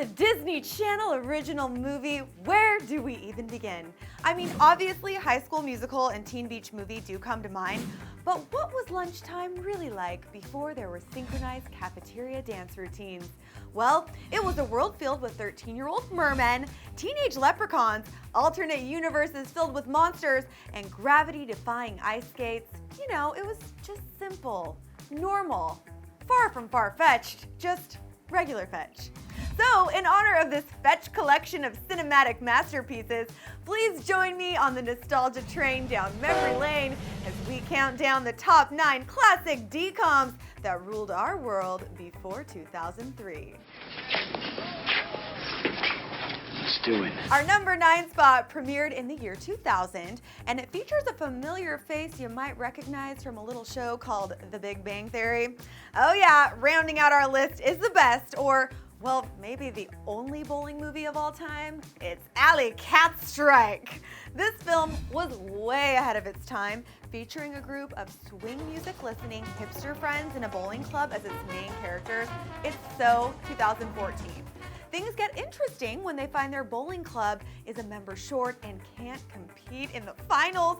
a Disney Channel original movie, where do we even begin? I mean, obviously High School Musical and Teen Beach Movie do come to mind, but what was lunchtime really like before there were synchronized cafeteria dance routines? Well, it was a world filled with 13-year-old mermen, teenage leprechauns, alternate universes filled with monsters, and gravity-defying ice skates. You know, it was just simple, normal, far from far-fetched, just regular fetch. So, in honor of this fetch collection of cinematic masterpieces, please join me on the nostalgia train down memory lane as we count down the top 9 classic DCOMs that ruled our world before 2003. Let's do it. Our number 9 spot premiered in the year 2000, and it features a familiar face you might recognize from a little show called The Big Bang Theory. Oh yeah, rounding out our list is the best, or well, maybe the only bowling movie of all time. It's Alley Cat Strike. This film was way ahead of its time, featuring a group of swing music listening hipster friends in a bowling club as its main characters. It's so 2014. Things get interesting when they find their bowling club is a member short and can't compete in the finals.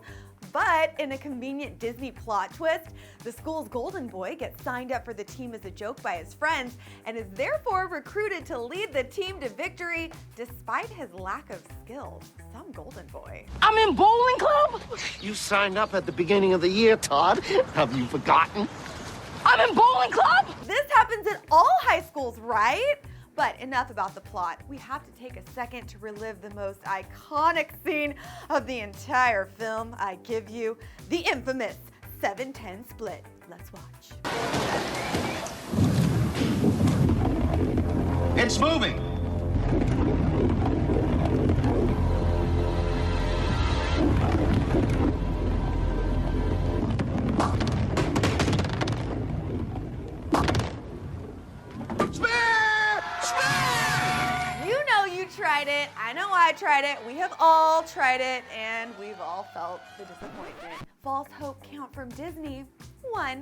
But in a convenient Disney plot twist, the school's golden boy gets signed up for the team as a joke by his friends and is therefore recruited to lead the team to victory despite his lack of skills. Some golden boy. I'm in bowling club? You signed up at the beginning of the year, Todd. Have you forgotten? I'm in bowling club? This happens at all high schools, right? But enough about the plot. We have to take a second to relive the most iconic scene of the entire film. I give you the infamous 7-10 split. Let's watch. It's moving. Tried it. I know I tried it. We have all tried it, and we've all felt the disappointment. False hope count from Disney, 1.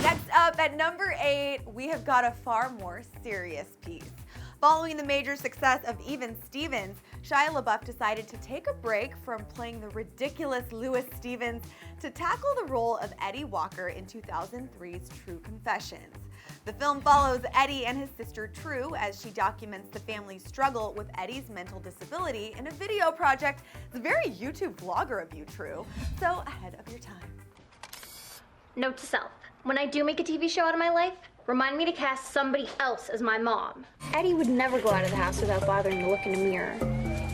Next up at number 8, we have got a far more serious piece. Following the major success of Even Stevens, Shia LaBeouf decided to take a break from playing the ridiculous Louis Stevens to tackle the role of Eddie Walker in 2003's True Confessions. The film follows Eddie and his sister True as she documents the family's struggle with Eddie's mental disability in a video project. It's a very YouTube vlogger of you, True, so ahead of your time. Note to self, when I do make a TV show out of my life, remind me to cast somebody else as my mom. Eddie would never go out of the house without bothering to look in a mirror,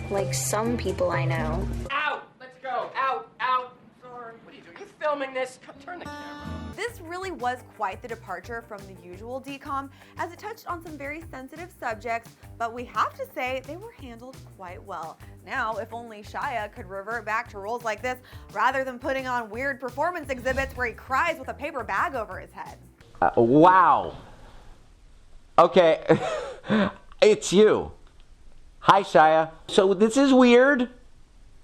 like some people I know. Out! Let's go! Out! Out! Sorry. What are you doing? You filming this? Come turn the camera. This really was quite the departure from the usual DCOM, as it touched on some very sensitive subjects, but we have to say they were handled quite well. Now, if only Shia could revert back to roles like this, rather than putting on weird performance exhibits where he cries with a paper bag over his head. Wow. Okay, it's you. Hi, Shia. So this is weird.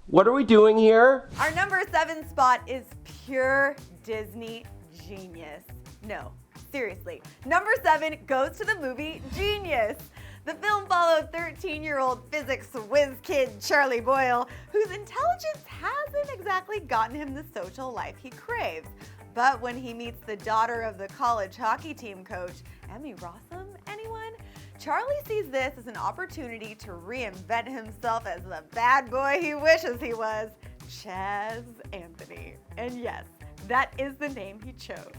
What are we doing here? Our number 7 spot is pure Disney genius. No, seriously. Number 7 goes to the movie Genius. The film followed 13-year-old physics whiz kid Charlie Boyle, whose intelligence hasn't exactly gotten him the social life he craves. But when he meets the daughter of the college hockey team coach, Emmy Rossum, anyone? Charlie sees this as an opportunity to reinvent himself as the bad boy he wishes he was, Chaz Anthony. And yes, that is the name he chose.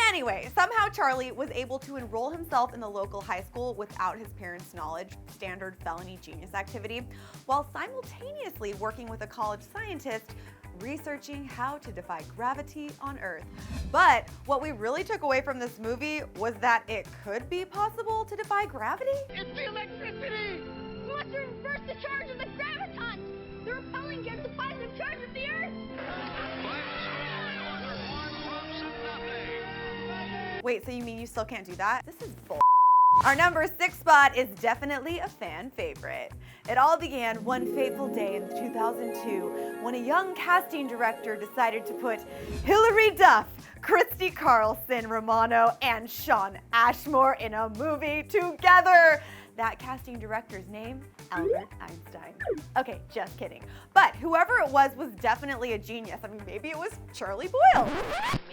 Anyway, somehow Charlie was able to enroll himself in the local high school without his parents' knowledge, standard felony genius activity, while simultaneously working with a college scientist researching how to defy gravity on Earth. But what we really took away from this movie was that it could be possible to defy gravity. It's the electricity! We must reverse the charge of the graviton! The repelling gives the positive charge of the Earth! Wait, so you mean you still can't do that? This is bull. Our number 6 spot is definitely a fan favorite. It all began one fateful day in 2002 when a young casting director decided to put Hilary Duff, Christy Carlson Romano, and Sean Ashmore in a movie together. That casting director's name, Albert Einstein. Okay, just kidding. But whoever it was definitely a genius. I mean, maybe it was Charlie Boyle.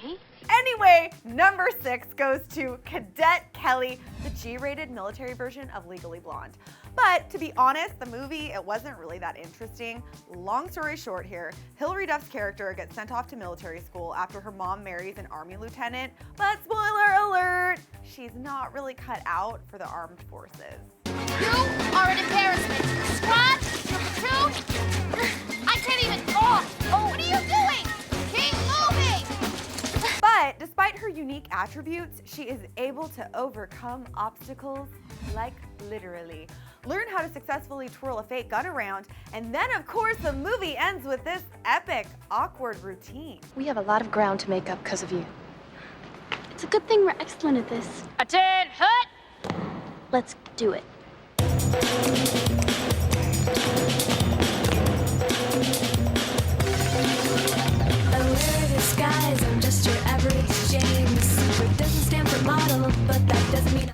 Me? Anyway, number 6 goes to Cadet Kelly, the G-rated military version of Legally Blonde. But to be honest, the movie, it wasn't really that interesting. Long story short here, Hilary Duff's character gets sent off to military school after her mom marries an army lieutenant. But spoiler alert, she's not really cut out for the armed forces. You are an embarrassment. Squad, your platoon. I can't even. Oh, what are you doing? Keep moving. But despite her unique attributes, she is able to overcome obstacles, like literally. Learn how to successfully twirl a fake gun around, and then of course the movie ends with this epic, awkward routine. We have a lot of ground to make up because of you. It's a good thing we're excellent at this. Attend, hut! Let's do it. Disguise, I'm just your average James. Super doesn't stand for model, but that doesn't mean.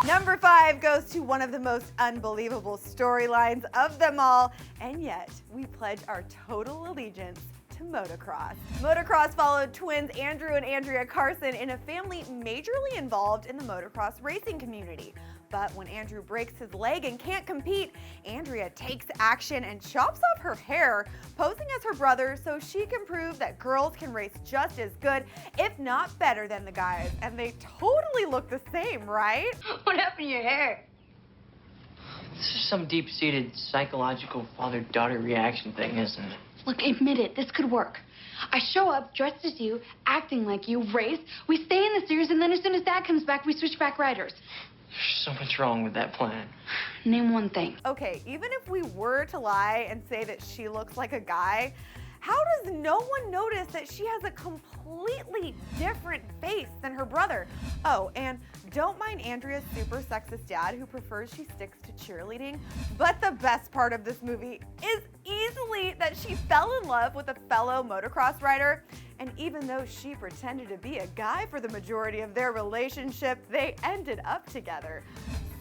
Number 5 goes to one of the most unbelievable storylines of them all, and yet we pledge our total allegiance to motocross. Motocross followed twins Andrew and Andrea Carson in a family majorly involved in the motocross racing community. But when Andrew breaks his leg and can't compete, Andrea takes action and chops off her hair, posing as her brother so she can prove that girls can race just as good, if not better than the guys. And they totally look the same, right? What happened to your hair? This is some deep-seated psychological father-daughter reaction thing, isn't it? Look, admit it, this could work. I show up dressed as you, acting like you, race, we stay in the series, and then as soon as Dad comes back, we switch back riders. There's so much wrong with that plan. Name one thing. Okay, even if we were to lie and say that she looks like a guy, how does no one notice that she has a completely different face than her brother? Oh, and don't mind Andrea's super sexist dad who prefers she sticks to cheerleading. But the best part of this movie is easily that she fell in love with a fellow motocross rider. And even though she pretended to be a guy for the majority of their relationship, they ended up together.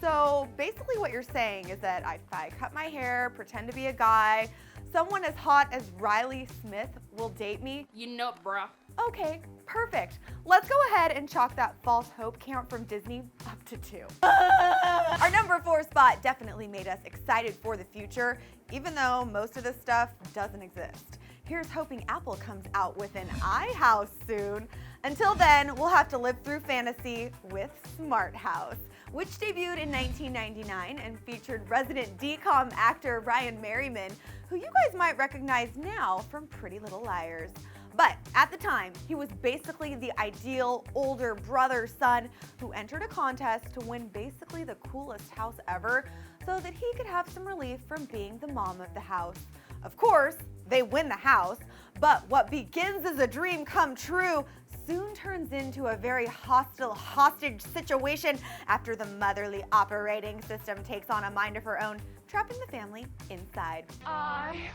So basically what you're saying is that if I cut my hair, pretend to be a guy, someone as hot as Riley Smith will date me? You know it, bruh. Okay, perfect. Let's go ahead and chalk that false hope count from Disney up to 2. Our number 4 spot definitely made us excited for the future, even though most of this stuff doesn't exist. Here's hoping Apple comes out with an iHouse soon. Until then, we'll have to live through fantasy with Smart House, which debuted in 1999 and featured resident DCOM actor Ryan Merriman, who you guys might recognize now from Pretty Little Liars. But at the time, he was basically the ideal older brother-son who entered a contest to win basically the coolest house ever so that he could have some relief from being the mom of the house. Of course, they win the house, but what begins as a dream come true soon turns into a very hostile hostage situation after the motherly operating system takes on a mind of her own, trapping the family inside. I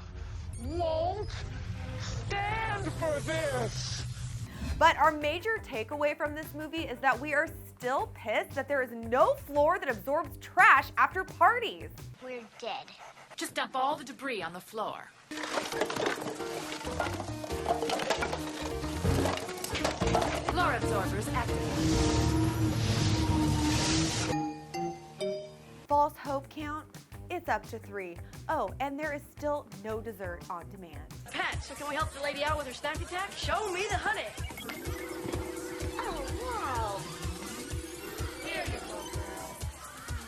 won't stand for this. But our major takeaway from this movie is that we are still pissed that there is no floor that absorbs trash after parties. We're dead. Just dump all the debris on the floor. Floor absorbers activated. False hope count? It's up to 3. Oh, and there is still no dessert on demand. Pat, so can we help the lady out with her snack attack? Show me the honey. Oh, wow. Here you go, girl.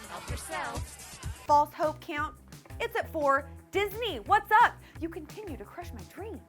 Help yourself. False hope count? It's at 4. Disney, what's up? You continue to crush my dreams.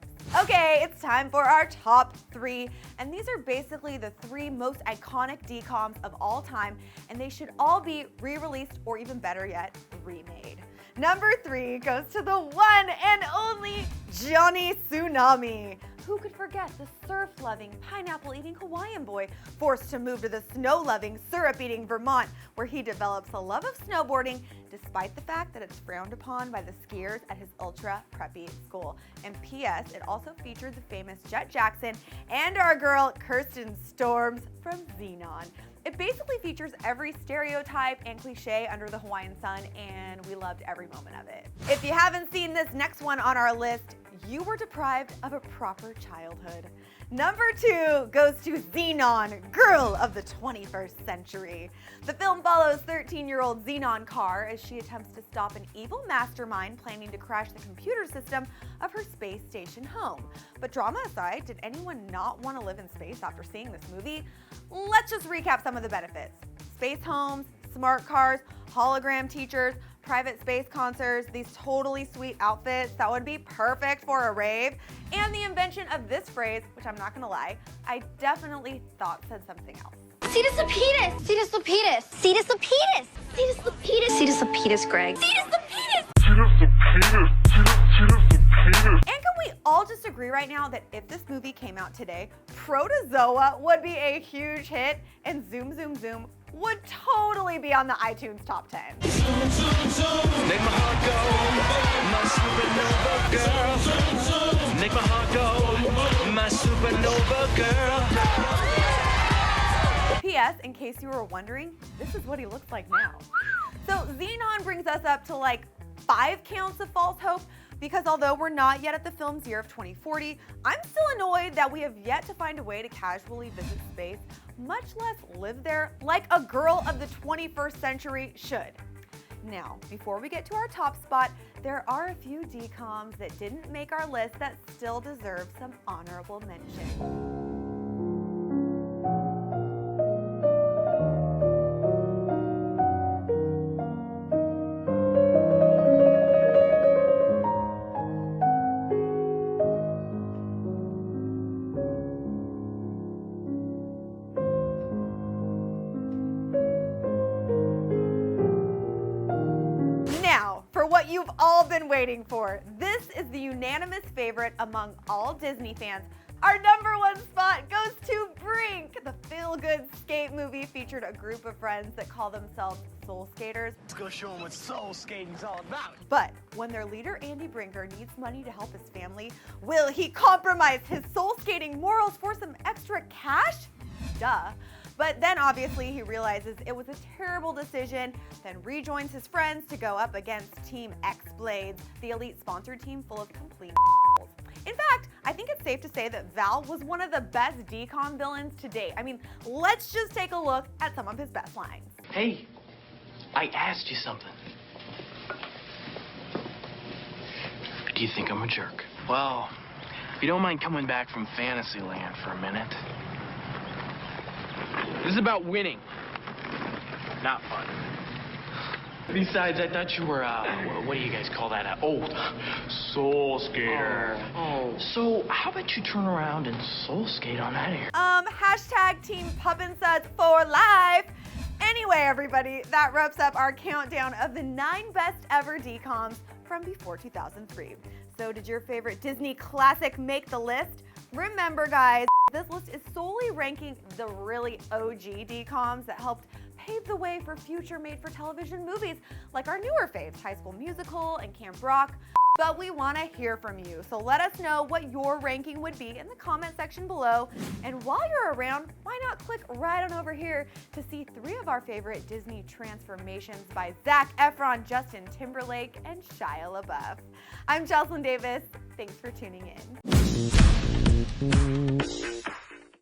Okay, it's time for our top 3. And these are basically the 3 most iconic DCOMs of all time, and they should all be re-released or even better yet, remade. Number 3 goes to the one and only Johnny Tsunami. who could forget the surf-loving, pineapple-eating Hawaiian boy forced to move to the snow-loving, syrup-eating Vermont, where he develops a love of snowboarding despite the fact that it's frowned upon by the skiers at his ultra-preppy school. And P.S., it also featured the famous Jet Jackson and our girl Kirsten Storms from Xenon. It basically features every stereotype and cliche under the Hawaiian sun, and we loved every moment of it. If you haven't seen this next one on our list, you were deprived of a proper childhood. Number 2 goes to Xenon, Girl of the 21st Century. The film follows 13-year-old Xenon Carr as she attempts to stop an evil mastermind planning to crash the computer system of her space station home. But drama aside, did anyone not want to live in space after seeing this movie? Let's just recap some of the benefits. Space homes, smart cars, hologram teachers, private space concerts, these totally sweet outfits that would be perfect for a rave, and the invention of this phrase, which I'm not gonna lie, I definitely thought said something else. Cetus Lapidus! Cetus Lapidus! Cetus Lapidus! Cetus Lapidus! Cetus Lapidus, Greg. Cetus Lapidus! Cetus Lapidus! Cetus Lapidus! And can we all just agree right now that if this movie came out today, Protozoa would be a huge hit, and Zoom Zoom Zoom would totally be on the iTunes top 10. Make my heart go, my supernova girl. Make my heart go, my supernova girl. P.S. in case you were wondering, this is what he looks like now. So Xenon brings us up to like 5 counts of false hope, because although we're not yet at the film's year of 2040, I'm still annoyed that we have yet to find a way to casually visit space, much less live there like a girl of the 21st century should. Now, before we get to our top spot, there are a few DCOMs that didn't make our list that still deserve some honorable mention. What you've all been waiting for. This is the unanimous favorite among all Disney fans. Our number 1 spot goes to Brink. The feel-good skate movie featured a group of friends that call themselves soul skaters. Let's go show them what soul skating's all about. But when their leader Andy Brinker needs money to help his family, will he compromise his soul skating morals for some extra cash? Duh. But then obviously he realizes it was a terrible decision, then rejoins his friends to go up against Team X-Blades, the elite sponsored team full of complete assholes. In fact, I think it's safe to say that Val was one of the best DCOM villains to date. I mean, let's just take a look at some of his best lines. Hey, I asked you something. Do you think I'm a jerk? Well, if you don't mind coming back from Fantasyland for a minute. This is about winning, not fun. Besides, I thought you were, what do you guys call that? Old soul skater. Oh. So how about you turn around and soul skate on that air? Hashtag Team Puppin Suds for life. Anyway, everybody, that wraps up our countdown of the 9 best ever DCOMs from before 2003. So did your favorite Disney classic make the list? Remember, guys, this list is solely ranking the really OG DCOMs that helped pave the way for future made-for-television movies like our newer faves, High School Musical and Camp Rock. But we want to hear from you, so let us know what your ranking would be in the comment section below. And while you're around, why not click right on over here to see 3 of our favorite Disney transformations by Zac Efron, Justin Timberlake, and Shia LaBeouf. I'm Jocelyn Davis. Thanks for tuning in.